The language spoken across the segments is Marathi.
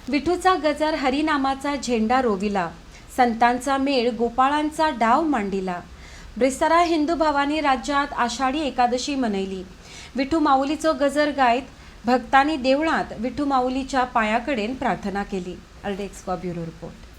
विठूचा गजर हरिनामाचा झेंडा रोविला, संतांचा मेळ गोपाळांचा डाव मांडिला। ब्रिसरा हिंदू भावानी राज्यात आषाढी एकादशी मनयली। विठू माऊलीचो गजर गायत भक्तांनी देवळात विठू माऊलीच्या पायाकडेन प्रार्थना केली। अल्डेक्सको ब्युरो रिपोर्ट।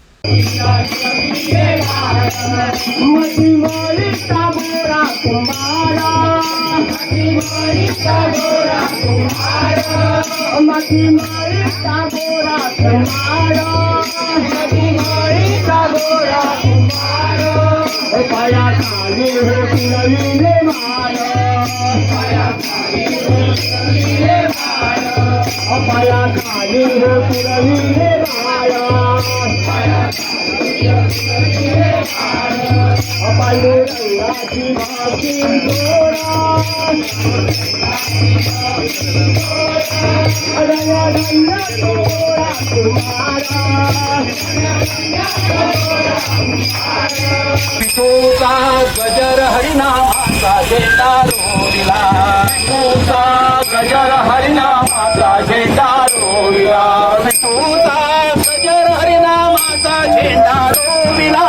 विठूचा गजर हरिनामाचा झेंडा रोविला, विठूचा गजर हरिनामाचा झेंडा रोविला, विठूचा गजर हरिनामाचा झेंडा रोविला,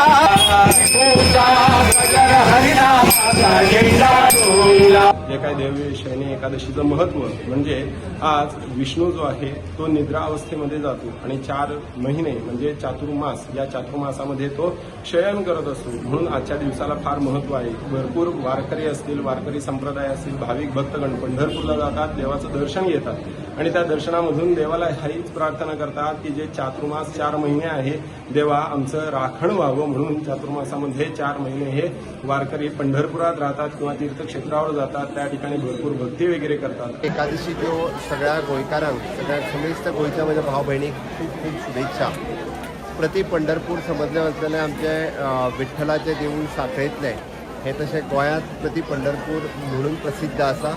विठूचा गजर हरिनामाचा झेंडा रोविला। जे काय देवशयनी एकादशीचं महत्त्व म्हणजे आज विष्णू जो आहे तो निद्रा अवस्थेमध्ये जातो आणि 4 महिने म्हणजे चातुर्मास, या चातुर्मासामध्ये तो शयन करत असतो। म्हणून आजच्या दिवसाला फार महत्त्व आहे। भरपूर वारकरी असतील, वारकरी संप्रदाय असतील, भाविक भक्तगण पंढरपूरला जातात, देवाचं दर्शन घेतात आणि त्या दर्शनामधून देवाला हीच प्रार्थना करतात की जे चातुर्मास 4 महिने आहे देवा आमचं राखण व्हावं, म्हणून चातुर्मासामध्ये 4 महिने हे वारकरी पंढरपुरात राहतात किंवा तीर्थक्षेत्रावर जातात, त्या ठिकाणी भरपूर भक्ती वगैरे करतात। एकादशी जो सगळ्या गोंयकारांक, सगळ्या समेस्त गोंयच्या म्हज्या भाव भयणीक खूब खूब शुभेच्छा। प्रति पंढरपूर समजले वचलेले आमचे विठ्ठलाचे देवूळ सांखळेंतले हे तशें गोंयांत प्रति पंढरपूर म्हणून प्रसिद्ध आसा।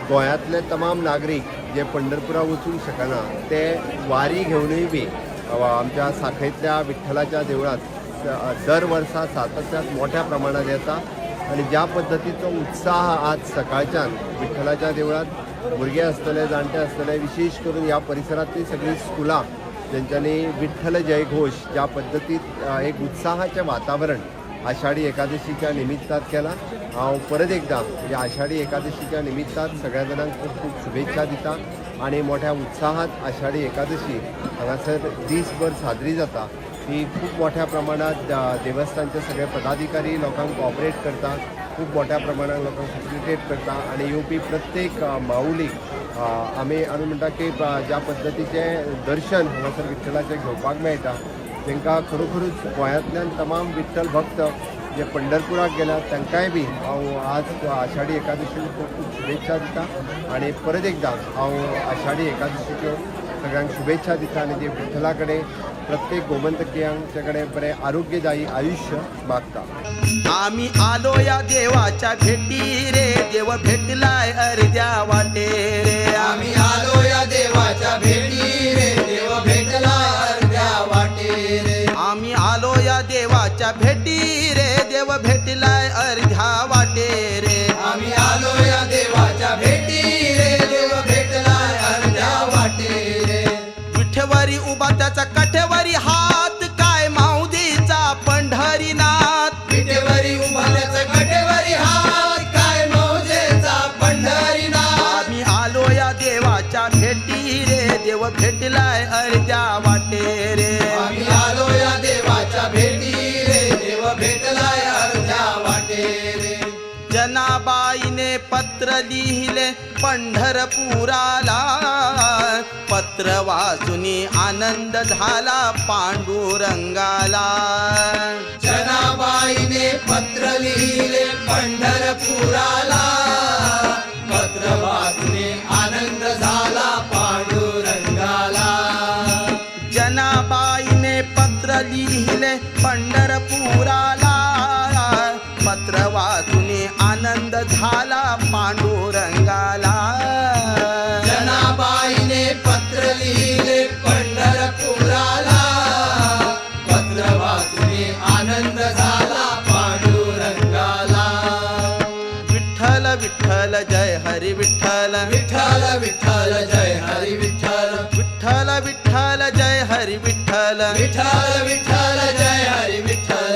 गोंयांतले तमाम नागरीक जे पंढरपुरा वचूंक शकना ते वारी घेवनूय बी आमच्या सांखळेंतल्या विठ्ठलाच्या देवळांत दर वर्सा सातत्यात मोठ्या प्रमाणात येता आणि ज्या पद्धतीचो उत्साह आज सकाळच्यान विठ्ठलाच्या देवळात भुरगे आसतले, जाणटे आसतले, विशेष करून ह्या परिसरातली सगळीं स्कुलां जेंच्यांनी विठ्ठल जयघोष ज्या पद्धतीत एक उत्साहाचें वातावरण आषाढी एकादशीच्या निमित्तान केला। हांव परत एकदां म्हणजे आषाढी एकादशीच्या निमित्तान सगळ्या जाणांक खूब खूब शुभेच्छा दिता आणि मोठ्या उत्साहात आषाढी एकादशी हांगासर दिसभर साजरी जाता। ही खूप मोठ्या प्रमाणात देवस्थानचे सगळे पदाधिकारी लोकांक कॉपरेट करता, खूप मोठ्या प्रमाणात लोकांक फॅसिलिटेट करता आणि येवपी प्रत्येक माऊलीक आमी म्हणटा की ज्या पद्धतीचे दर्शन हांगासर विठ्ठलाचें घेवपाक मेळटा तांकां खरोखरूच गोंयांतल्यान तमाम विठ्ठल भक्त जे पंढरपुराक गेल्यात तांकांय बी हांव आज आषाढी एकादशी खूब खूब शुभेच्छा दिता आणि परत एकदां हांव आषाढी एकादशीच्यो सगळ्यांक शुभेच्छा दिता आणि जे विठ्ठला कडेन प्रत्येक गोमंतकीयांचे कडेन बरें आरोग्यदायी आयुष्य मागता। आम्ही आलो या देवाच्या भेटी रे, देव भेटलाय अर्ध्या वाटे रे। आम्ही आलो या देवाच्या भेटी रे, देव भेटलाय अर्ध्या वाटे रे। आम्ही आलो या देवाच्या भेटी रे, देव भेटलाय अर्ध्या वाटे रे। आम्ही आलो या देवाच्या भेटी रे, देव भेटलाय अर्ध्या वाटे रे। विठेवरी उभा त्याचा काठेवरी हात, काय माऊलीचा पंढरीनाथ। विठेवरी उभा त्याचा काठेवरी हात, काय मौजेचा पंढरीनाथ। आम्ही आलो या देवाच्या भेटी रे, देव भेटलाय अर्ध्या वाटे रे। आम्ही आलो या देवाच्या भेटी रे, देव भेटलाय अर्ध्या वाटे रे। जनाबाईने पत्र लिहिले पंढरपुराला, पत्र वाचुनी आनंद झाला पांडुरंगाला। जनाबाईने पत्र लिहिले पंढरपुराला, पत्र वाचून आनंद झाला पांडुरंगाला। जनाबाईने पत्र लिहिले पंढरपुराला, पत्र वाचून आनंद झाला पांडुरंगाला। जनाबाईने पत्र लिहिले पंढरपुराला, पत्र वाचून आनंद झाला पांडुरंगाला। विठ्ठल विठ्ठल जय हरी विठ्ठल, विठ्ठल विठ्ठल जय हरी विठ्ठल, विठ्ठल विठ्ठल जय हरी विठ्ठल विठ्ठल विठ्ठल